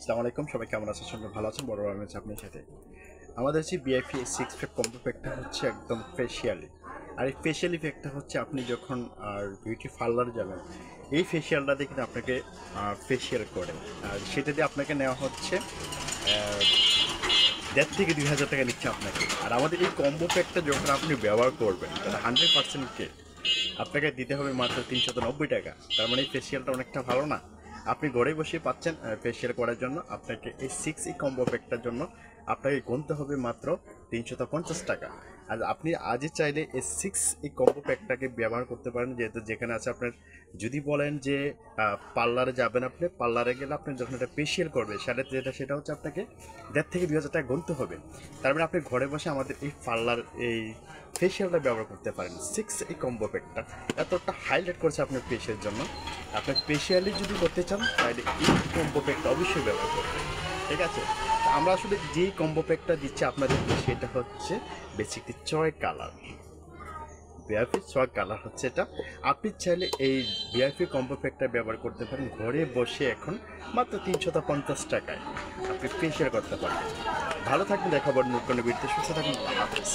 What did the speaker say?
আসসালামু আলাইকুম, সবাই কেমন আছেন? শুনতে ভালো আছেন? বড় আমি আছি আপনার সাথে। আমাদের যে বিআইপি 6 প্যাক কম্বো প্যাকটা হচ্ছে একদম ফেশিয়ালি। আর এই ফেশিয়াল ইফেক্টটা হচ্ছে আপনি যখন বিউটি পার্লার যাবেন, এই ফেশিয়ালটা দিয়ে কিন্তু আপনাকে ফেশিয়াল করে, আর সেটা দিয়ে আপনাকে নেওয়া হচ্ছে ১,৫০০ থেকে ২,০০০ টাকা নিচ্ছে আপনাকে। আর আমাদের এই কম্বো প্যাকটা যখন আপনি ব্যবহার করবেন, তাহলে 100%কে আপনাকে দিতে হবে মাত্র ৩৯০ টাকা। তার মানে এই ফেশিয়ালটা অনেকটা ভালো না? আপনি ঘরে বসে পাচ্ছেন ফেশিয়াল করার জন্য। আপনাকে এই 6 কম্বো প্যাকটার জন্য আপনাকে গুনতে হবে মাত্র ৩৫০ টাকা। আর আপনি আজই চাইলে এই 6 কম্বো প্যাকটাকে ব্যবহার করতে পারেন, যেহেতু যেখানে আছে আপনার, যদি বলেন যে পার্লারে যাবেন, আপনি পার্লারে গেলে আপনি যখন একটা ফেশিয়াল করবে সেটা হচ্ছে আপনাকে ১,৫০০ থেকে ২,০০০ টাকা গুনতে হবে। তার মানে আপনি ঘরে বসে আমাদের এই পার্লার এই ফেশিয়ালটা ব্যবহার করতে পারেন। 6 কম্বো প্যাকটা এতটা হাইলাইট করছে আপনার ফেসের জন্য। আপনার ফেশিয়ালি যদি করতে চান তাহলে এই কম্বো প্যাকটা অবশ্যই ব্যবহার করবেন, ঠিক আছে? আমরা আসলে যেই কম্বো প্যাকটা দিচ্ছি আপনাদেরকে সেটা হচ্ছে বেসিকলি চয় কালার। ভিআইপি সোয়াগ কালার হচ্ছে এটা। আপনি চাইলে এই ভিআইপি কম্বো প্যাকটা ব্যবহার করতে পারেন ঘরে বসে এখন মাত্র ৩৫০ টাকায় আপনি ফেশিয়াল করতে পারবেন। ভালো থাকবেন, দেখাবার নতুন ভিডিওতে। সুস্থ থাকুন, আল্লাহ হাফেজ।